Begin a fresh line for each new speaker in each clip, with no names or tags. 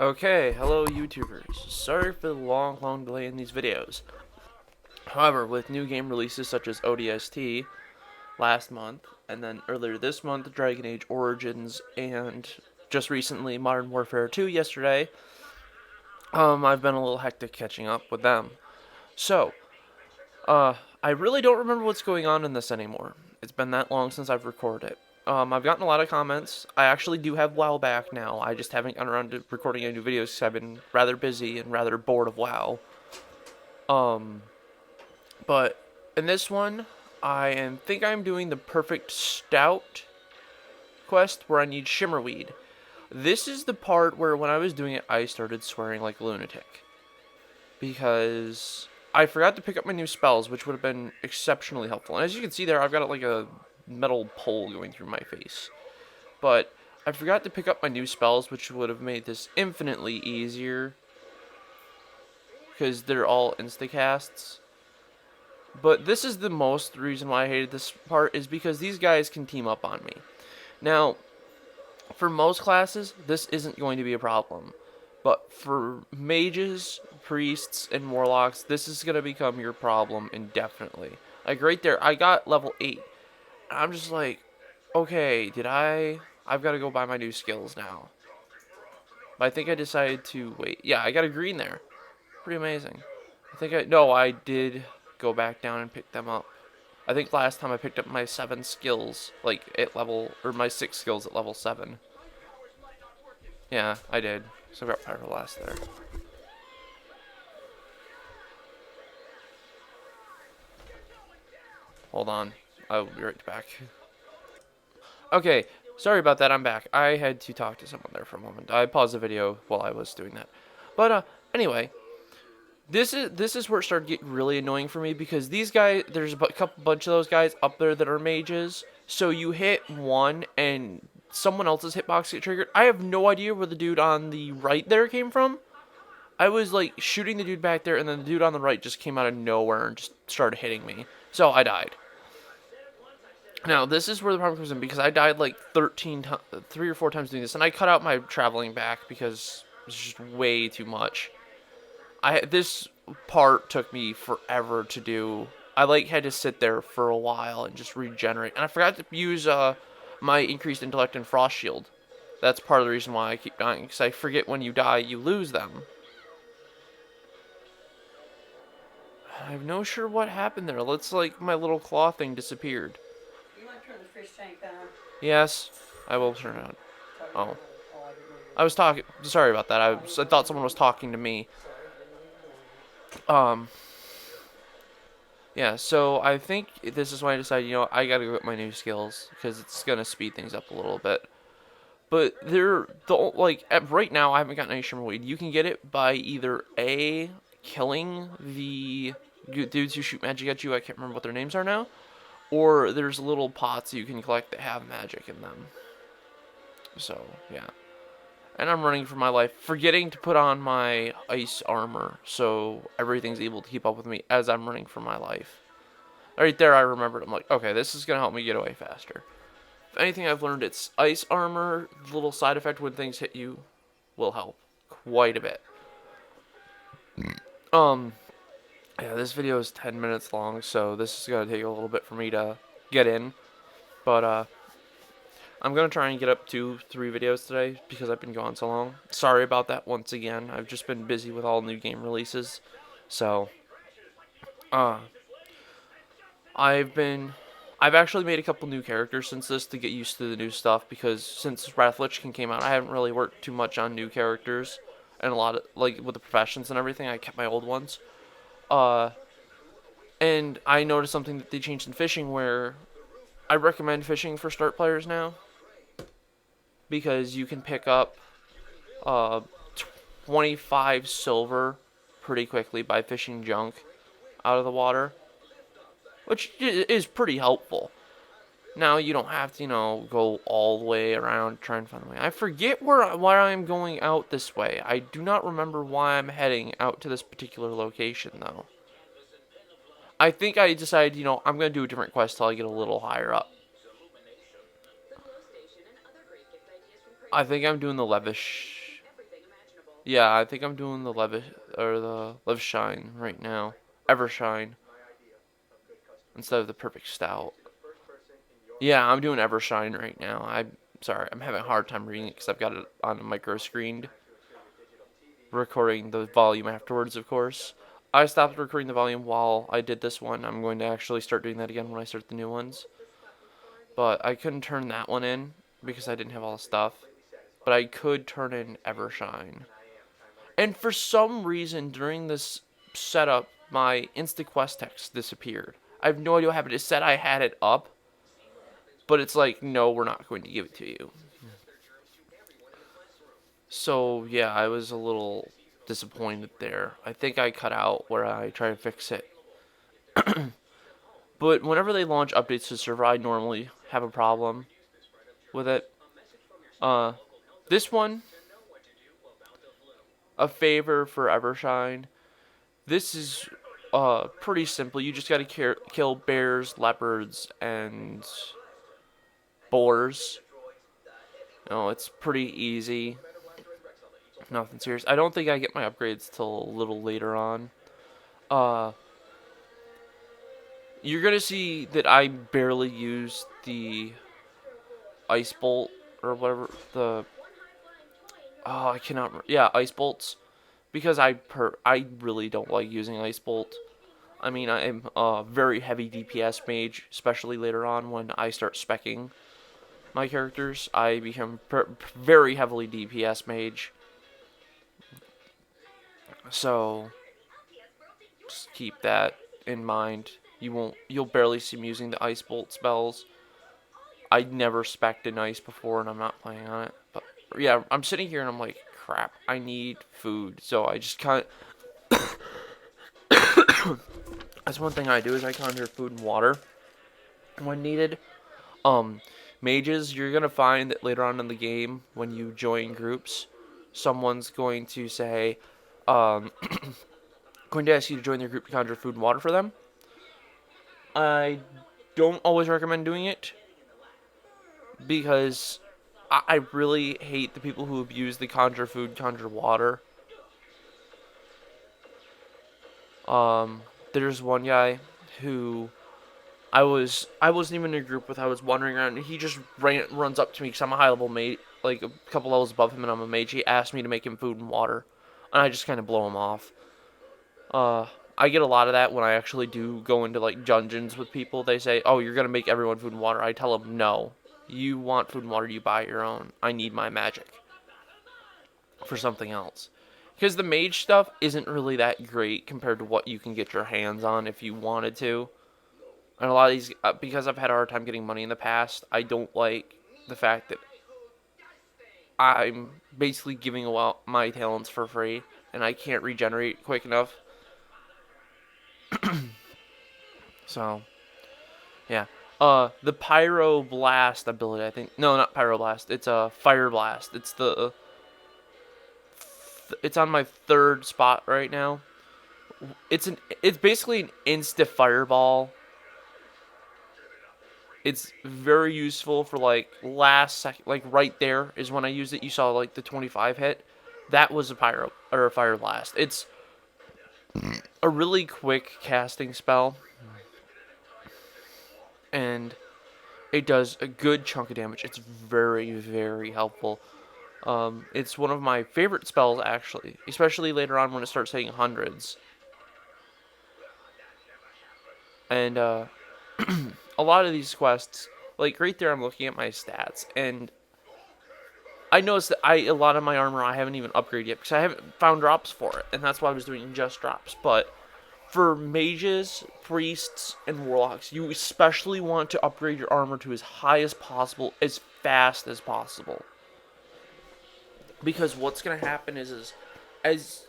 Okay, hello YouTubers. Sorry for the long delay in these videos. However, with new game releases such as ODST last month, and then earlier this month, Dragon Age Origins, and just recently Modern Warfare 2 yesterday, I've been a little hectic catching up with them. So, I really don't remember what's going on in this anymore. It's been that long since I've recorded it. I've gotten a lot of comments. I actually do have WoW back now. I just haven't gotten around to recording any new videos because I've been rather busy and rather bored of WoW. But in this one, think I'm doing the perfect stout quest where I need Shimmerweed. This is the part where when I was doing it, I started swearing like a lunatic. Because I forgot to pick up my new spells, which would have been exceptionally helpful. And as you can see there, I've got like a metal pole going through my face. But I forgot to pick up my new spells, which would have made this infinitely easier. Because they're all insta-casts. But this is the most reason why I hated this part, is because these guys can team up on me. Now, for most classes, this isn't going to be a problem. But for mages, priests, and warlocks, this is going to become your problem indefinitely. Like right there, I got level 8. And I'm just like, okay, I've got to go buy my new skills now. But I think I decided to wait. Yeah, I got a green there. Pretty amazing. No, I did go back down and pick them up. I think last time I picked up my 7 skills, like my 6 skills at level 7. Yeah, I did. So I got Pyroblast there. Hold on. I will be right back. Okay, sorry about that, I'm back. I had to talk to someone there for a moment. I paused the video while I was doing that. But, anyway. This is where it started getting really annoying for me, because these guys, there's a bunch of those guys up there that are mages. So you hit one and someone else's hitbox get triggered. I have no idea where the dude on the right there came from. I was like shooting the dude back there, and then the dude on the right just came out of nowhere and just started hitting me. So I died. Now, this is where the problem comes in, because I died like 3 or 4 times doing this, and I cut out my traveling back because it was just way too much. This part took me forever to do. I had to sit there for a while and just regenerate. And I forgot to use my increased intellect and frost shield. That's part of the reason why I keep dying, because I forget when you die, you lose them. I have no sure what happened there. Looks like my little claw thing disappeared.
You want to turn the fish tank on?
Yes, I will turn it on. Oh. I was talking. Sorry about that. I thought someone was talking to me. Yeah, so I think this is why I decided, I gotta go get my new skills, because it's gonna speed things up a little bit. But right now I haven't gotten any Shimmerweed. You can get it by either A, killing the dudes who shoot magic at you, I can't remember what their names are now, or there's little pots you can collect that have magic in them. So, yeah. And I'm running for my life, forgetting to put on my ice armor, so everything's able to keep up with me as I'm running for my life. Right there, I remembered. I'm like, okay, this is going to help me get away faster. If anything I've learned, it's ice armor, the little side effect when things hit you, will help quite a bit. Yeah, this video is 10 minutes long, so this is going to take a little bit for me to get in. But, I'm going to try and get up 2-3 videos today because I've been gone so long. Sorry about that once again. I've just been busy with all new game releases. So, I've actually made a couple new characters since this to get used to the new stuff, because since Wrath Lich King came out, I haven't really worked too much on new characters. And a lot of, with the professions and everything, I kept my old ones. And I noticed something that they changed in fishing, where I recommend fishing for start players now, because you can pick up 25 silver pretty quickly by fishing junk out of the water, which is pretty helpful. Now you don't have to, go all the way around trying to find the way. I forget why I'm going out this way. I do not remember why I'm heading out to this particular location, though. I think I decided, I'm going to do a different quest till I get a little higher up. I think I'm doing the Levish Yeah, I think I'm doing the Lev Shine right now. Evershine instead of the Perfect Stout. Yeah, I'm doing Evershine right now. I'm sorry, I'm having a hard time reading it because I've got it on a micro screened. Recording the volume afterwards, of course. I stopped recording the volume while I did this one. I'm going to actually start doing that again when I start the new ones. But I couldn't turn that one in because I didn't have all the stuff. But I could turn in Evershine. And for some reason during this setup, my InstaQuest text disappeared. I have no idea what happened. It said I had it up, but it's like, no, we're not going to give it to you. So yeah, I was a little disappointed there. I think I cut out where I try to fix it. But whenever they launch updates to the server, I normally have a problem with it. Uh, this one, a favor for Evershine. This is pretty simple. You just gotta kill bears, leopards, and boars. It's pretty easy. Nothing serious. I don't think I get my upgrades till a little later on. Uh, you're gonna see that I barely use the ice bolt or whatever the. Oh, I cannot. Yeah, ice bolts because I really don't like using ice bolt. I mean, I'm a very heavy DPS mage, especially later on when I start specking my characters. I become very heavily DPS mage. So just keep that in mind. You'll barely see me using the ice bolt spells. I never spec'd an ice before and I'm not playing on it. But yeah, I'm sitting here and I'm like, crap, I need food. So I just kind of that's one thing I do is I conjure food and water when needed. Um, Mages, you're gonna find that later on in the game when you join groups, someone's going to say, um, going to ask you to join their group to conjure food and water for them. I don't always recommend doing it because I really hate the people who abuse the conjure food, conjure water. There's one guy who I wasn't even in a group with. I was wandering around, and he just runs up to me because I'm a high level mage, like a couple levels above him, and I'm a mage. He asked me to make him food and water, and I just kind of blow him off. I get a lot of that when I actually do go into like dungeons with people. They say, "Oh, you're gonna make everyone food and water." I tell them, "No, you want food and water, you buy your own. I need my magic for something else." Because the mage stuff isn't really that great compared to what you can get your hands on if you wanted to. And a lot of these, because I've had a hard time getting money in the past, I don't like the fact that I'm basically giving away my talents for free, and I can't regenerate quick enough. So, yeah. The Pyro Blast ability, I think. No, not Pyro Blast. It's a Fire Blast. It's on my third spot right now. It's basically an insta fireball. It's very useful for like last second, like right there is when I used it. You saw like the 25 hit. That was a pyro or a fire blast. It's a really quick casting spell, and it does a good chunk of damage. It's very, very helpful. It's one of my favorite spells actually, especially later on when it starts hitting hundreds. And a lot of these quests, like right there, I'm looking at my stats, and I noticed that a lot of my armor I haven't even upgraded yet because I haven't found drops for it, and that's why I was doing just drops. But for mages, priests, and warlocks, you especially want to upgrade your armor to as high as possible, as fast as possible. Because what's gonna happen is as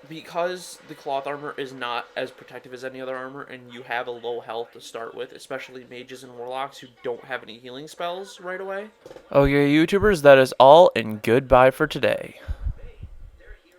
because the cloth armor is not as protective as any other armor, and you have a low health to start with, especially mages and warlocks who don't have any healing spells right away. Okay, YouTubers, that is all, and goodbye for today.